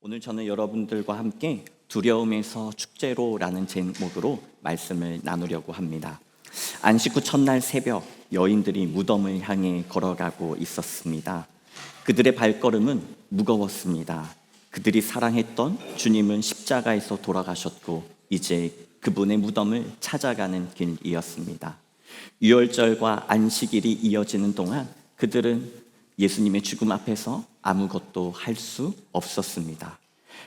오늘 저는 여러분들과 함께 두려움에서 축제로라는 제목으로 말씀을 나누려고 합니다. 안식 후 첫날 새벽 여인들이 무덤을 향해 걸어가고 있었습니다. 그들의 발걸음은 무거웠습니다. 그들이 사랑했던 주님은 십자가에서 돌아가셨고 이제 그분의 무덤을 찾아가는 길이었습니다. 유월절과 안식일이 이어지는 동안 그들은 예수님의 죽음 앞에서 아무것도 할 수 없었습니다.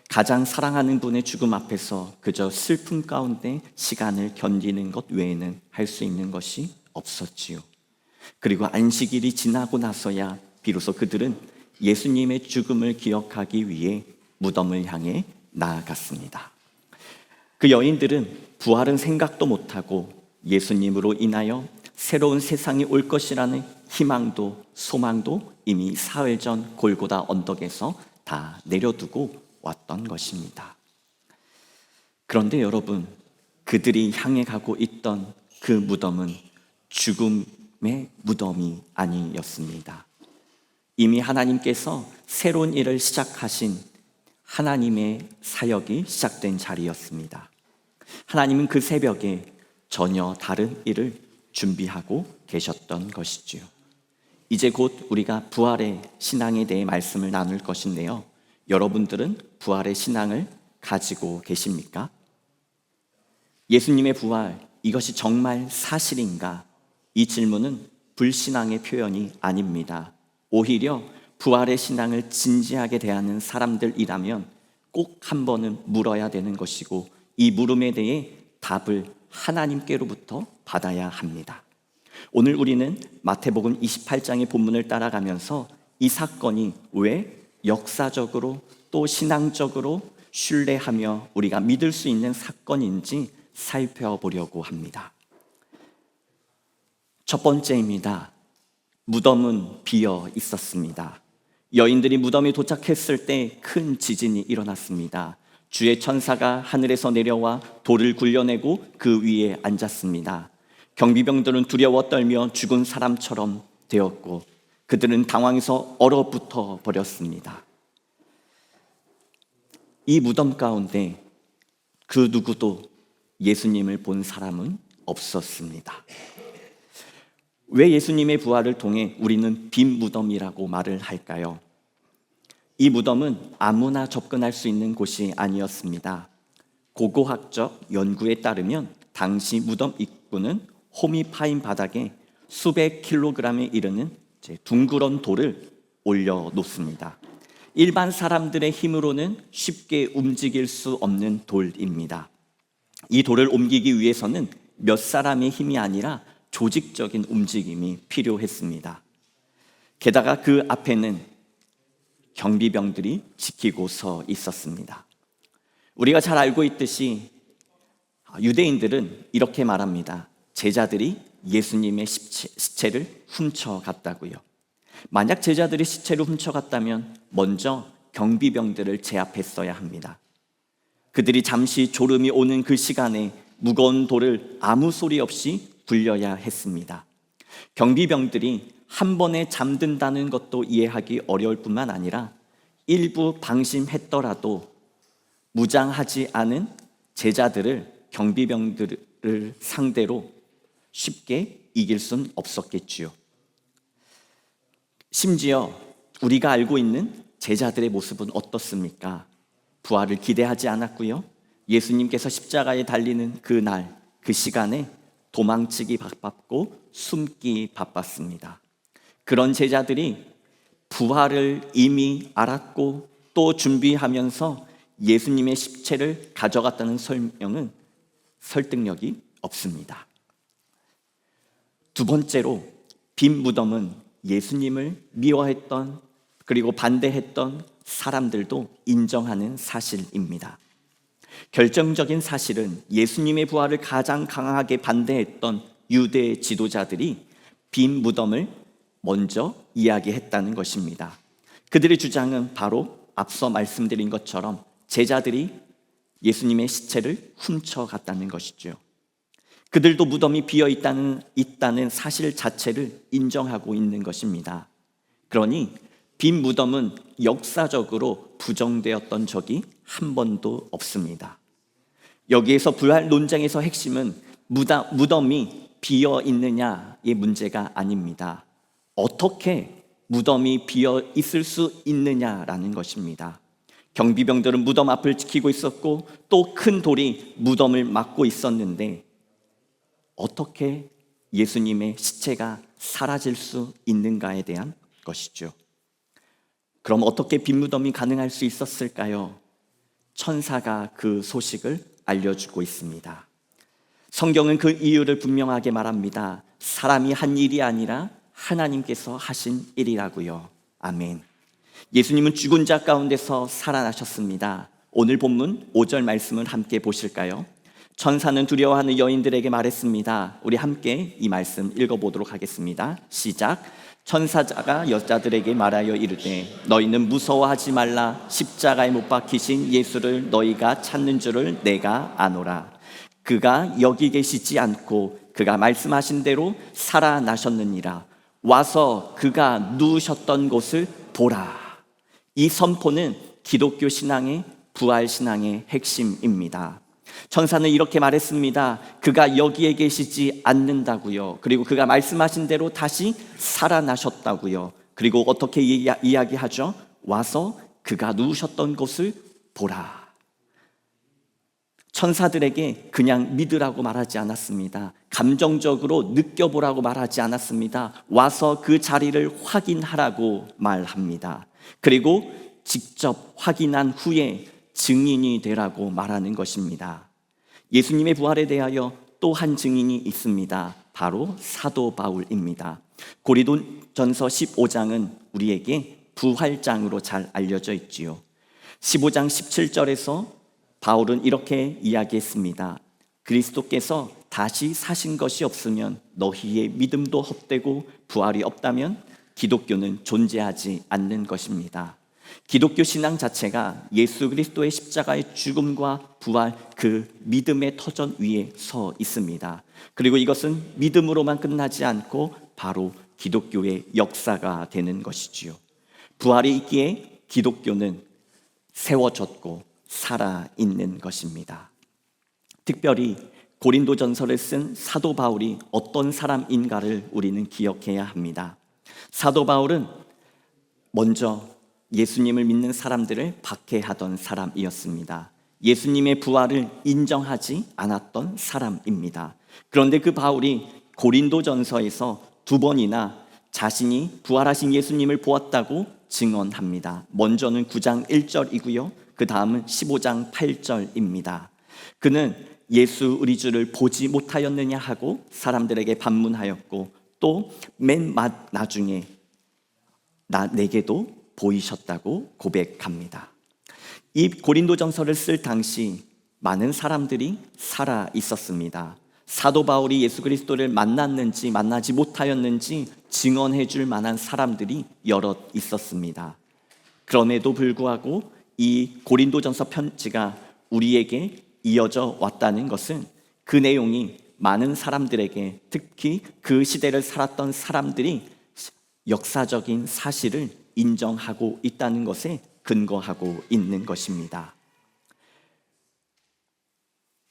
가장 사랑하는 분의 죽음 앞에서 그저 슬픔 가운데 시간을 견디는 것 외에는 할 수 있는 것이 없었지요. 그리고 안식일이 지나고 나서야 비로소 그들은 예수님의 죽음을 기억하기 위해 무덤을 향해 나아갔습니다. 그 여인들은 부활은 생각도 못하고 예수님으로 인하여 새로운 세상이 올 것이라는 희망도 소망도 이미 사흘 전 골고다 언덕에서 다 내려두고 왔던 것입니다. 그런데 여러분, 그들이 향해 가고 있던 그 무덤은 죽음의 무덤이 아니었습니다. 이미 하나님께서 새로운 일을 시작하신 하나님의 사역이 시작된 자리였습니다. 하나님은 그 새벽에 전혀 다른 일을 준비하고 계셨던 것이지요. 이제 곧 우리가 부활의 신앙에 대해 말씀을 나눌 것인데요. 여러분들은 부활의 신앙을 가지고 계십니까? 예수님의 부활, 이것이 정말 사실인가? 이 질문은 불신앙의 표현이 아닙니다. 오히려 부활의 신앙을 진지하게 대하는 사람들이라면 꼭 한 번은 물어야 되는 것이고 이 물음에 대해 답을 하나님께로부터 받아야 합니다. 오늘 우리는 마태복음 28장의 본문을 따라가면서 이 사건이 왜 역사적으로 또 신앙적으로 신뢰하며 우리가 믿을 수 있는 사건인지 살펴보려고 합니다. 첫 번째입니다. 무덤은 비어 있었습니다. 여인들이 무덤에 도착했을 때 큰 지진이 일어났습니다. 주의 천사가 하늘에서 내려와 돌을 굴려내고 그 위에 앉았습니다. 경비병들은 두려워 떨며 죽은 사람처럼 되었고 그들은 당황해서 얼어붙어 버렸습니다. 이 무덤 가운데 그 누구도 예수님을 본 사람은 없었습니다. 왜 예수님의 부활을 통해 우리는 빈 무덤이라고 말을 할까요? 이 무덤은 아무나 접근할 수 있는 곳이 아니었습니다. 고고학적 연구에 따르면 당시 무덤 입구는 홈이 파인 바닥에 수백 킬로그램에 이르는 둥그런 돌을 올려놓습니다. 일반 사람들의 힘으로는 쉽게 움직일 수 없는 돌입니다. 이 돌을 옮기기 위해서는 몇 사람의 힘이 아니라 조직적인 움직임이 필요했습니다. 게다가 그 앞에는 경비병들이 지키고 서 있었습니다. 우리가 잘 알고 있듯이 유대인들은 이렇게 말합니다. 제자들이 예수님의 시체를 훔쳐갔다고요. 만약 제자들이 시체를 훔쳐갔다면 먼저 경비병들을 제압했어야 합니다. 그들이 잠시 졸음이 오는 그 시간에 무거운 돌을 아무 소리 없이 굴려야 했습니다. 경비병들이 한 번에 잠든다는 것도 이해하기 어려울 뿐만 아니라 일부 방심했더라도 무장하지 않은 제자들을 경비병들을 상대로 쉽게 이길 순 없었겠지요. 심지어 우리가 알고 있는 제자들의 모습은 어떻습니까? 부활을 기대하지 않았고요. 예수님께서 십자가에 달리는 그 날, 그 시간에 도망치기 바빴고 숨기 바빴습니다. 그런 제자들이 부활을 이미 알았고 또 준비하면서 예수님의 시체를 가져갔다는 설명은 설득력이 없습니다. 두 번째로 빈 무덤은 예수님을 미워했던 그리고 반대했던 사람들도 인정하는 사실입니다. 결정적인 사실은 예수님의 부활을 가장 강하게 반대했던 유대 지도자들이 빈 무덤을 먼저 이야기했다는 것입니다. 그들의 주장은 바로 앞서 말씀드린 것처럼 제자들이 예수님의 시체를 훔쳐갔다는 것이죠. 그들도 무덤이 비어 있다는 사실 자체를 인정하고 있는 것입니다. 그러니 빈 무덤은 역사적으로 부정되었던 적이 한 번도 없습니다. 여기에서 부활 논쟁에서 핵심은 무덤이 비어 있느냐의 문제가 아닙니다. 어떻게 무덤이 비어 있을 수 있느냐라는 것입니다. 경비병들은 무덤 앞을 지키고 있었고 또 큰 돌이 무덤을 막고 있었는데 어떻게 예수님의 시체가 사라질 수 있는가에 대한 것이죠. 그럼 어떻게 빈 무덤이 가능할 수 있었을까요? 천사가 그 소식을 알려주고 있습니다. 성경은 그 이유를 분명하게 말합니다. 사람이 한 일이 아니라 하나님께서 하신 일이라고요. 아멘. 예수님은 죽은 자 가운데서 살아나셨습니다. 오늘 본문 5절 말씀을 함께 보실까요? 천사는 두려워하는 여인들에게 말했습니다. 우리 함께 이 말씀 읽어보도록 하겠습니다. 시작. 천사가 여자들에게 말하여 이르되 너희는 무서워하지 말라. 십자가에 못 박히신 예수를 너희가 찾는 줄을 내가 아노라. 그가 여기 계시지 않고 그가 말씀하신 대로 살아나셨느니라. 와서 그가 누우셨던 곳을 보라. 이 선포는 기독교 신앙의 부활 신앙의 핵심입니다. 천사는 이렇게 말했습니다. 그가 여기에 계시지 않는다고요. 그리고 그가 말씀하신 대로 다시 살아나셨다고요. 그리고 어떻게 이야기하죠? 와서 그가 누우셨던 곳을 보라. 천사들에게 그냥 믿으라고 말하지 않았습니다. 감정적으로 느껴보라고 말하지 않았습니다. 와서 그 자리를 확인하라고 말합니다. 그리고 직접 확인한 후에 증인이 되라고 말하는 것입니다. 예수님의 부활에 대하여 또 한 증인이 있습니다. 바로 사도 바울입니다. 고린도전서 15장은 우리에게 부활장으로 잘 알려져 있지요. 15장 17절에서 바울은 이렇게 이야기했습니다. 그리스도께서 다시 사신 것이 없으면 너희의 믿음도 헛되고 부활이 없다면 기독교는 존재하지 않는 것입니다. 기독교 신앙 자체가 예수 그리스도의 십자가의 죽음과 부활, 그 믿음의 터전 위에 서 있습니다. 그리고 이것은 믿음으로만 끝나지 않고 바로 기독교의 역사가 되는 것이지요. 부활이 있기에 기독교는 세워졌고 살아있는 것입니다. 특별히 고린도전서를 쓴 사도 바울이 어떤 사람인가를 우리는 기억해야 합니다. 사도 바울은 먼저 예수님을 믿는 사람들을 박해하던 사람이었습니다. 예수님의 부활을 인정하지 않았던 사람입니다. 그런데 그 바울이 고린도전서에서 2번이나 자신이 부활하신 예수님을 보았다고 증언합니다. 먼저는 9장 1절이고요. 그 다음은 15장 8절입니다. 그는 예수 우리 주를 보지 못하였느냐 하고 사람들에게 반문하였고 또 맨 나중에 내게도 보이셨다고 고백합니다. 이 고린도전서를 쓸 당시 많은 사람들이 살아 있었습니다. 사도 바울이 예수 그리스도를 만났는지 만나지 못하였는지 증언해 줄 만한 사람들이 여럿 있었습니다. 그럼에도 불구하고 이 고린도전서 편지가 우리에게 이어져 왔다는 것은 그 내용이 많은 사람들에게, 특히 그 시대를 살았던 사람들이 역사적인 사실을 인정하고 있다는 것에 근거하고 있는 것입니다.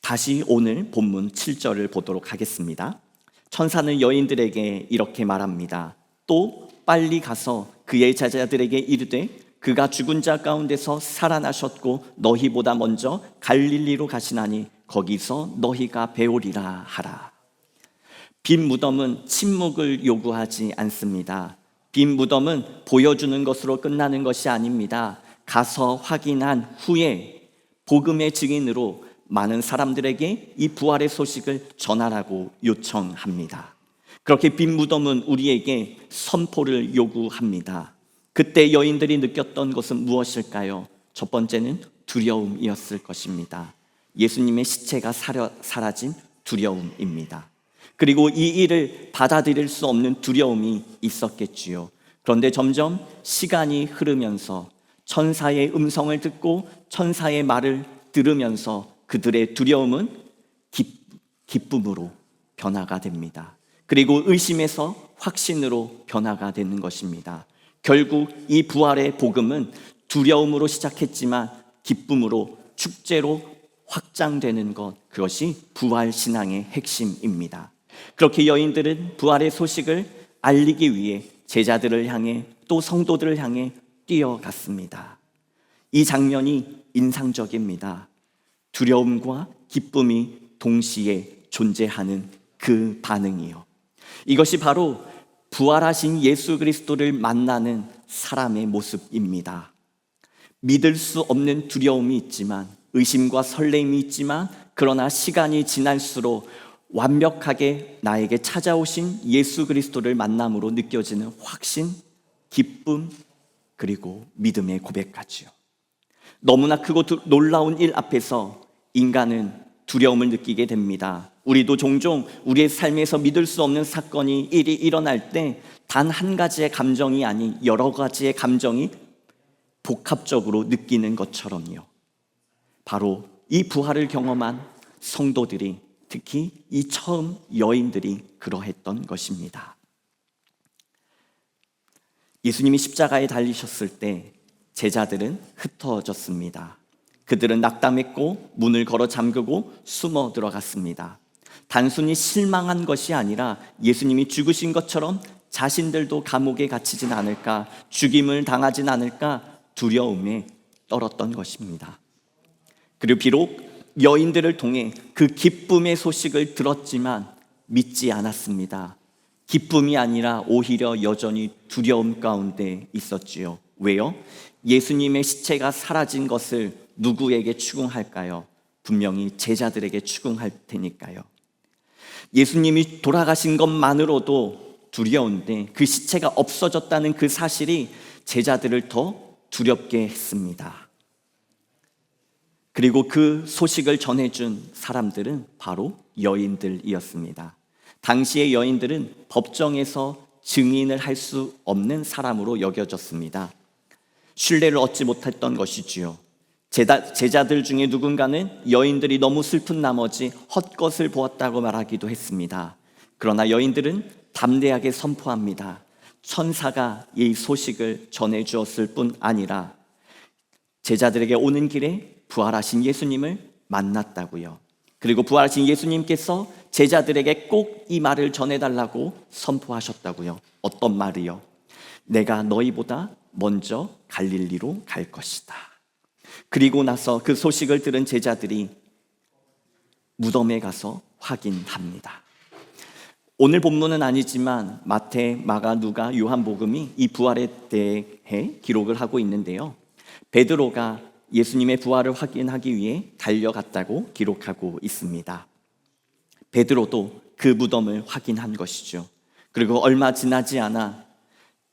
다시 오늘 본문 7절을 보도록 하겠습니다. 천사는 여인들에게 이렇게 말합니다. 또 빨리 가서 그의 제자들에게 이르되 그가 죽은 자 가운데서 살아나셨고 너희보다 먼저 갈릴리로 가시나니 거기서 너희가 배우리라 하라. 빈 무덤은 침묵을 요구하지 않습니다. 빈 무덤은 보여주는 것으로 끝나는 것이 아닙니다. 가서 확인한 후에 복음의 증인으로 많은 사람들에게 이 부활의 소식을 전하라고 요청합니다. 그렇게 빈 무덤은 우리에게 선포를 요구합니다. 그때 여인들이 느꼈던 것은 무엇일까요? 첫 번째는 두려움이었을 것입니다. 예수님의 시체가 사라진 두려움입니다. 그리고 이 일을 받아들일 수 없는 두려움이 있었겠지요. 그런데 점점 시간이 흐르면서 천사의 음성을 듣고 천사의 말을 들으면서 그들의 두려움은 기쁨으로 변화가 됩니다. 그리고 의심에서 확신으로 변화가 되는 것입니다. 결국 이 부활의 복음은 두려움으로 시작했지만 기쁨으로, 축제로 확장되는 것, 그것이 부활 신앙의 핵심입니다. 그렇게 여인들은 부활의 소식을 알리기 위해 제자들을 향해 또 성도들을 향해 뛰어갔습니다. 이 장면이 인상적입니다. 두려움과 기쁨이 동시에 존재하는 그 반응이요. 이것이 바로 부활하신 예수 그리스도를 만나는 사람의 모습입니다. 믿을 수 없는 두려움이 있지만, 의심과 설렘이 있지만, 그러나 시간이 지날수록 완벽하게 나에게 찾아오신 예수 그리스도를 만남으로 느껴지는 확신, 기쁨, 그리고 믿음의 고백까지요. 너무나 크고 놀라운 일 앞에서 인간은 두려움을 느끼게 됩니다. 우리도 종종 우리의 삶에서 믿을 수 없는 사건이, 일이 일어날 때 단 한 가지의 감정이 아닌 여러 가지의 감정이 복합적으로 느끼는 것처럼요. 바로 이 부활을 경험한 성도들이, 특히 이 처음 여인들이 그러했던 것입니다. 예수님이 십자가에 달리셨을 때 제자들은 흩어졌습니다. 그들은 낙담했고 문을 걸어 잠그고 숨어 들어갔습니다. 단순히 실망한 것이 아니라 예수님이 죽으신 것처럼 자신들도 감옥에 갇히진 않을까, 죽임을 당하진 않을까 두려움에 떨었던 것입니다. 그리고 비록 여인들을 통해 그 기쁨의 소식을 들었지만 믿지 않았습니다. 기쁨이 아니라 오히려 여전히 두려움 가운데 있었지요. 왜요? 예수님의 시체가 사라진 것을 누구에게 추궁할까요? 분명히 제자들에게 추궁할 테니까요. 예수님이 돌아가신 것만으로도 두려운데 그 시체가 없어졌다는 그 사실이 제자들을 더 두렵게 했습니다. 그리고 그 소식을 전해준 사람들은 바로 여인들이었습니다. 당시의 여인들은 법정에서 증인을 할 수 없는 사람으로 여겨졌습니다. 신뢰를 얻지 못했던 것이지요. 제자들 중에 누군가는 여인들이 너무 슬픈 나머지 헛것을 보았다고 말하기도 했습니다. 그러나 여인들은 담대하게 선포합니다. 천사가 이 소식을 전해주었을 뿐 아니라 제자들에게 오는 길에 부활하신 예수님을 만났다고요. 그리고 부활하신 예수님께서 제자들에게 꼭 이 말을 전해달라고 선포하셨다고요. 어떤 말이요? 내가 너희보다 먼저 갈릴리로 갈 것이다. 그리고 나서 그 소식을 들은 제자들이 무덤에 가서 확인합니다. 오늘 본문은 아니지만 마태, 마가, 누가, 요한복음이 이 부활에 대해 기록을 하고 있는데요. 베드로가 예수님의 부활을 확인하기 위해 달려갔다고 기록하고 있습니다. 베드로도 그 무덤을 확인한 것이죠. 그리고 얼마 지나지 않아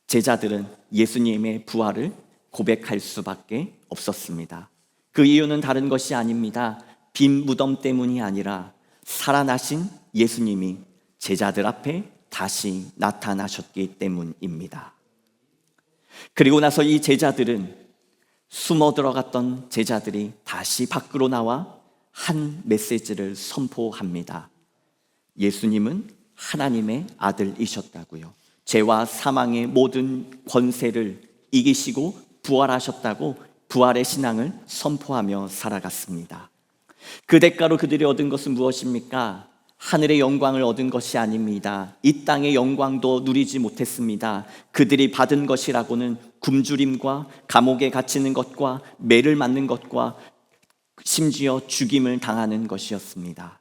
제자들은 예수님의 부활을 고백할 수밖에 없었습니다. 그 이유는 다른 것이 아닙니다. 빈 무덤 때문이 아니라 살아나신 예수님이 제자들 앞에 다시 나타나셨기 때문입니다. 그리고 나서 이 제자들은, 숨어 들어갔던 제자들이 다시 밖으로 나와 한 메시지를 선포합니다. 예수님은 하나님의 아들이셨다고요. 죄와 사망의 모든 권세를 이기시고 부활하셨다고 부활의 신앙을 선포하며 살아갔습니다. 그 대가로 그들이 얻은 것은 무엇입니까? 하늘의 영광을 얻은 것이 아닙니다. 이 땅의 영광도 누리지 못했습니다. 그들이 받은 것이라고는 굶주림과 감옥에 갇히는 것과 매를 맞는 것과 심지어 죽임을 당하는 것이었습니다.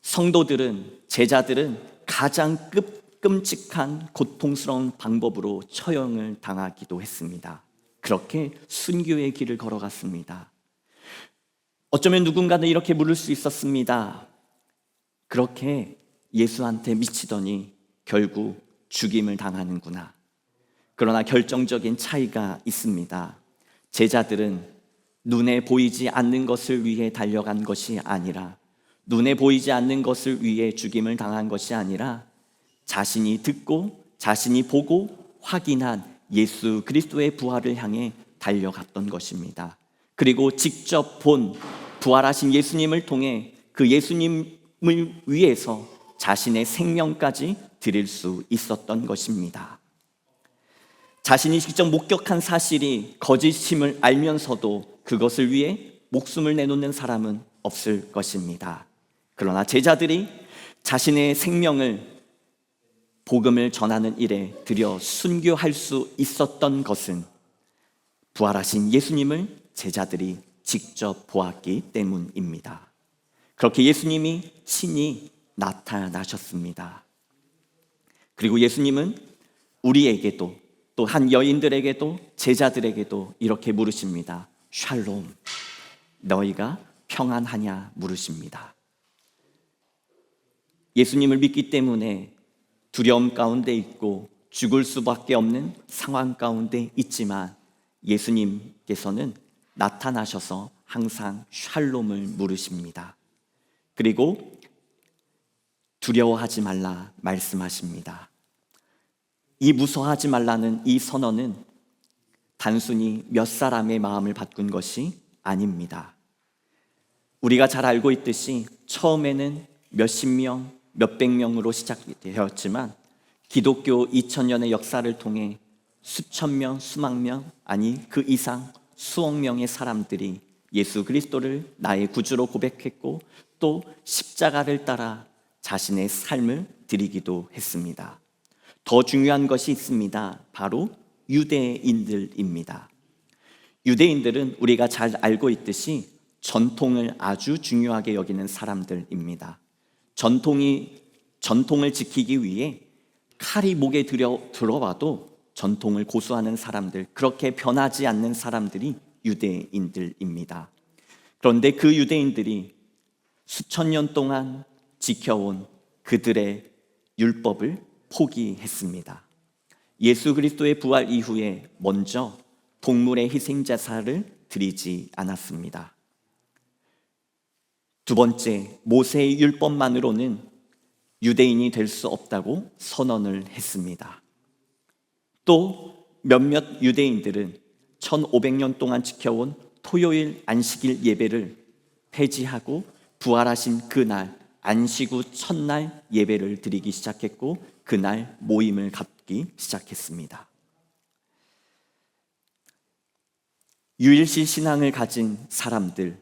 성도들은, 제자들은 가장 끔찍한 고통스러운 방법으로 처형을 당하기도 했습니다. 그렇게 순교의 길을 걸어갔습니다. 어쩌면 누군가는 이렇게 물을 수 있었습니다. 그렇게 예수한테 미치더니 결국 죽임을 당하는구나. 그러나 결정적인 차이가 있습니다. 제자들은 눈에 보이지 않는 것을 위해 달려간 것이 아니라, 눈에 보이지 않는 것을 위해 죽임을 당한 것이 아니라 자신이 듣고 자신이 보고 확인한 예수 그리스도의 부활을 향해 달려갔던 것입니다. 그리고 직접 본 부활하신 예수님을 통해 그 예수님을 위해서 자신의 생명까지 드릴 수 있었던 것입니다. 자신이 직접 목격한 사실이 거짓임을 알면서도 그것을 위해 목숨을 내놓는 사람은 없을 것입니다. 그러나 제자들이 자신의 생명을 복음을 전하는 일에 들여 순교할 수 있었던 것은 부활하신 예수님을 제자들이 직접 보았기 때문입니다. 그렇게 예수님이 친히 나타나셨습니다. 그리고 예수님은 우리에게도 또 한 여인들에게도 제자들에게도 이렇게 물으십니다. 샬롬, 너희가 평안하냐 물으십니다. 예수님을 믿기 때문에 두려움 가운데 있고 죽을 수밖에 없는 상황 가운데 있지만 예수님께서는 나타나셔서 항상 샬롬을 물으십니다. 그리고 두려워하지 말라 말씀하십니다. 이 무서워하지 말라는 이 선언은 단순히 몇 사람의 마음을 바꾼 것이 아닙니다. 우리가 잘 알고 있듯이 처음에는 몇십 명, 몇백 명으로 시작되었지만 기독교 2000년의 역사를 통해 수천 명, 수만 명, 아니 그 이상 수억 명의 사람들이 예수 그리스도를 나의 구주로 고백했고 또 십자가를 따라 자신의 삶을 드리기도 했습니다. 더 중요한 것이 있습니다. 바로 유대인들입니다. 유대인들은 우리가 잘 알고 있듯이 전통을 아주 중요하게 여기는 사람들입니다. 전통을 지키기 위해 칼이 목에 들어와도 전통을 고수하는 사람들, 그렇게 변하지 않는 사람들이 유대인들입니다. 그런데 그 유대인들이 수천 년 동안 지켜온 그들의 율법을 포기했습니다. 예수 그리스도의 부활 이후에 먼저 동물의 희생제사를 드리지 않았습니다. 두 번째, 모세의 율법만으로는 유대인이 될 수 없다고 선언을 했습니다. 또 몇몇 유대인들은 1500년 동안 지켜온 토요일 안식일 예배를 폐지하고 부활하신 그날 안식 후 첫날 예배를 드리기 시작했고 그날 모임을 갖기 시작했습니다. 유일신 신앙을 가진 사람들,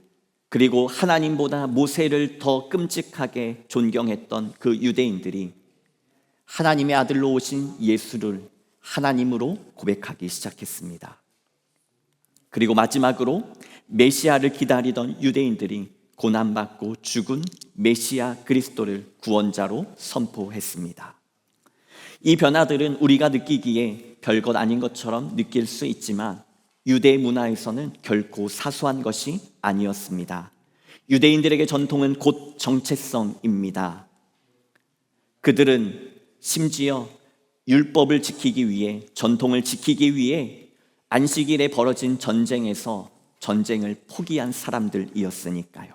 그리고 하나님보다 모세를 더 끔찍하게 존경했던 그 유대인들이 하나님의 아들로 오신 예수를 하나님으로 고백하기 시작했습니다. 그리고 마지막으로 메시아를 기다리던 유대인들이 고난받고 죽은 메시아 그리스도를 구원자로 선포했습니다. 이 변화들은 우리가 느끼기에 별것 아닌 것처럼 느낄 수 있지만 유대 문화에서는 결코 사소한 것이 아니었습니다. 유대인들에게 전통은 곧 정체성입니다. 그들은 심지어 율법을 지키기 위해, 전통을 지키기 위해 안식일에 벌어진 전쟁에서 전쟁을 포기한 사람들이었으니까요.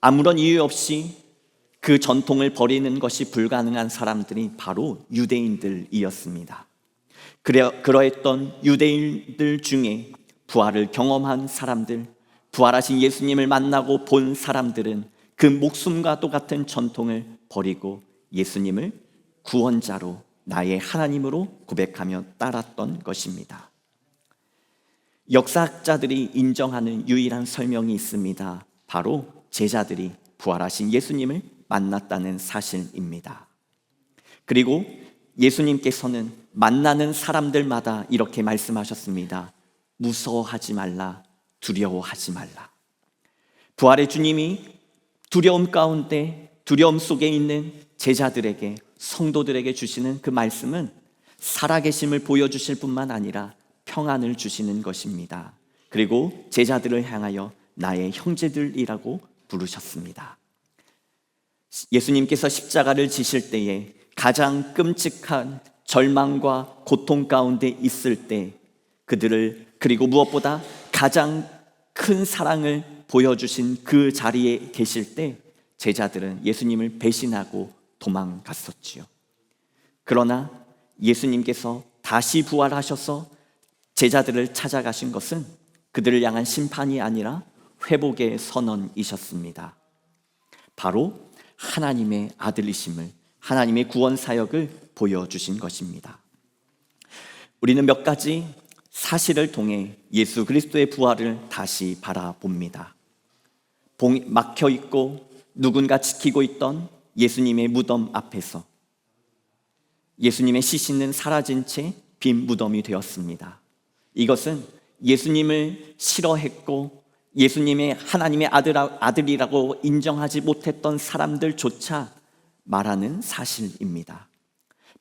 아무런 이유 없이 그 전통을 버리는 것이 불가능한 사람들이 바로 유대인들이었습니다. 그러했던 유대인들 중에 부활을 경험한 사람들, 부활하신 예수님을 만나고 본 사람들은 그 목숨과 똑같은 전통을 버리고 예수님을 구원자로 나의 하나님으로 고백하며 따랐던 것입니다. 역사학자들이 인정하는 유일한 설명이 있습니다. 바로 제자들이 부활하신 예수님을 만났다는 사실입니다. 그리고 예수님께서는 만나는 사람들마다 이렇게 말씀하셨습니다. 무서워하지 말라, 두려워하지 말라. 부활의 주님이 두려움 가운데, 두려움 속에 있는 제자들에게, 성도들에게 주시는 그 말씀은 살아계심을 보여주실 뿐만 아니라 평안을 주시는 것입니다. 그리고 제자들을 향하여 나의 형제들이라고 부르셨습니다. 예수님께서 십자가를 지실 때에 가장 끔찍한 절망과 고통 가운데 있을 때 그들을, 그리고 무엇보다 가장 큰 사랑을 보여주신 그 자리에 계실 때 제자들은 예수님을 배신하고 도망갔었지요. 그러나 예수님께서 다시 부활하셔서 제자들을 찾아가신 것은 그들을 향한 심판이 아니라 회복의 선언이셨습니다. 바로 하나님의 아들이심을, 하나님의 구원 사역을 보여주신 것입니다. 우리는 몇 가지 사실을 통해 예수 그리스도의 부활을 다시 바라봅니다. 막혀 있고 누군가 지키고 있던 예수님의 무덤 앞에서 예수님의 시신은 사라진 채 빈 무덤이 되었습니다. 이것은 예수님을 싫어했고 예수님의 하나님의 아들이라고 인정하지 못했던 사람들조차 말하는 사실입니다.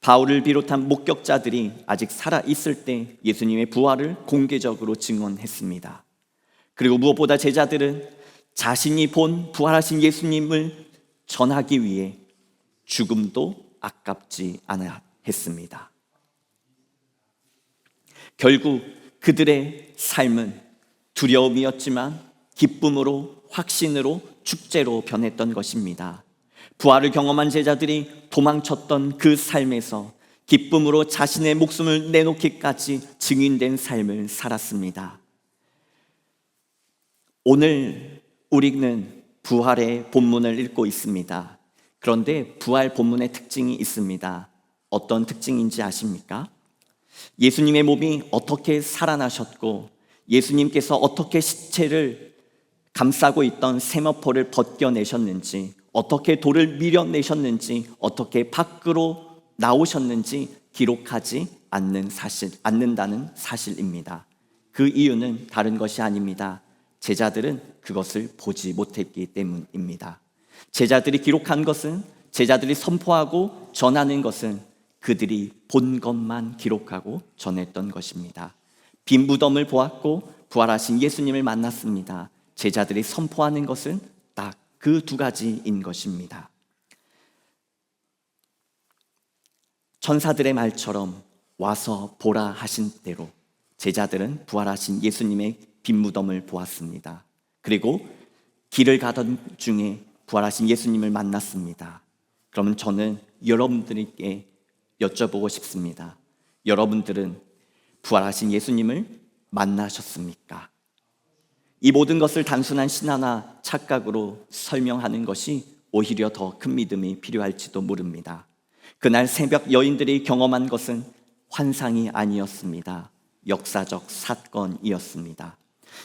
바울을 비롯한 목격자들이 아직 살아있을 때 예수님의 부활을 공개적으로 증언했습니다. 그리고 무엇보다 제자들은 자신이 본 부활하신 예수님을 전하기 위해 죽음도 아깝지 않아 했습니다. 결국 그들의 삶은 두려움이었지만 기쁨으로, 확신으로, 축제로 변했던 것입니다. 부활을 경험한 제자들이 도망쳤던 그 삶에서 기쁨으로 자신의 목숨을 내놓기까지 증인된 삶을 살았습니다. 오늘 우리는 부활의 본문을 읽고 있습니다. 그런데 부활 본문의 특징이 있습니다. 어떤 특징인지 아십니까? 예수님의 몸이 어떻게 살아나셨고 예수님께서 어떻게 시체를 감싸고 있던 세마포를 벗겨내셨는지, 어떻게 돌을 밀어내셨는지, 어떻게 밖으로 나오셨는지 기록하지 않는다는 사실입니다. 그 이유는 다른 것이 아닙니다. 제자들은 그것을 보지 못했기 때문입니다. 제자들이 기록한 것은, 제자들이 선포하고 전하는 것은 그들이 본 것만 기록하고 전했던 것입니다. 빈 무덤을 보았고 부활하신 예수님을 만났습니다. 제자들이 선포하는 것은 딱 그 두 가지인 것입니다. 천사들의 말처럼 와서 보라 하신 대로 제자들은 부활하신 예수님의 빈 무덤을 보았습니다. 그리고 길을 가던 중에 부활하신 예수님을 만났습니다. 그러면 저는 여러분들께 여쭤보고 싶습니다. 여러분들은 부활하신 예수님을 만나셨습니까? 이 모든 것을 단순한 신화나 착각으로 설명하는 것이 오히려 더 큰 믿음이 필요할지도 모릅니다. 그날 새벽 여인들이 경험한 것은 환상이 아니었습니다. 역사적 사건이었습니다.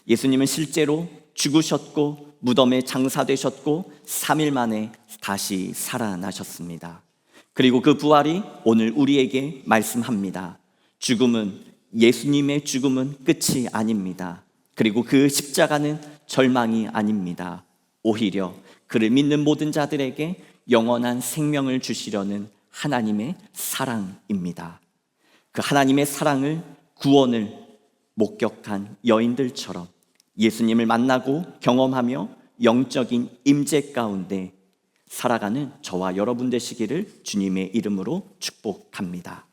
예수님은 실제로 죽으셨고 무덤에 장사되셨고 3일 만에 다시 살아나셨습니다. 그리고 그 부활이 오늘 우리에게 말씀합니다. 예수님의 죽음은 끝이 아닙니다. 그리고 그 십자가는 절망이 아닙니다. 오히려 그를 믿는 모든 자들에게 영원한 생명을 주시려는 하나님의 사랑입니다. 그 하나님의 사랑을, 구원을 목격한 여인들처럼 예수님을 만나고 경험하며 영적인 임재 가운데 살아가는 저와 여러분 되시기를 주님의 이름으로 축복합니다.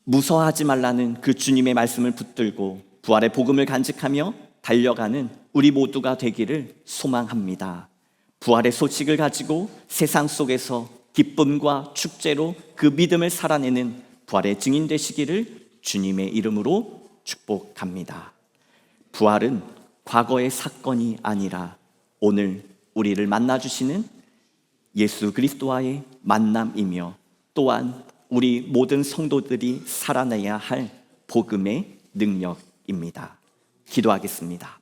무서워하지 말라는 그 주님의 말씀을 붙들고 부활의 복음을 간직하며 달려가는 우리 모두가 되기를 소망합니다. 부활의 소식을 가지고 세상 속에서 기쁨과 축제로 그 믿음을 살아내는 부활의 증인 되시기를 주님의 이름으로 축복합니다. 부활은 과거의 사건이 아니라 오늘 우리를 만나주시는 예수 그리스도와의 만남이며 또한 우리 모든 성도들이 살아내야 할 복음의 능력입니다. 기도하겠습니다.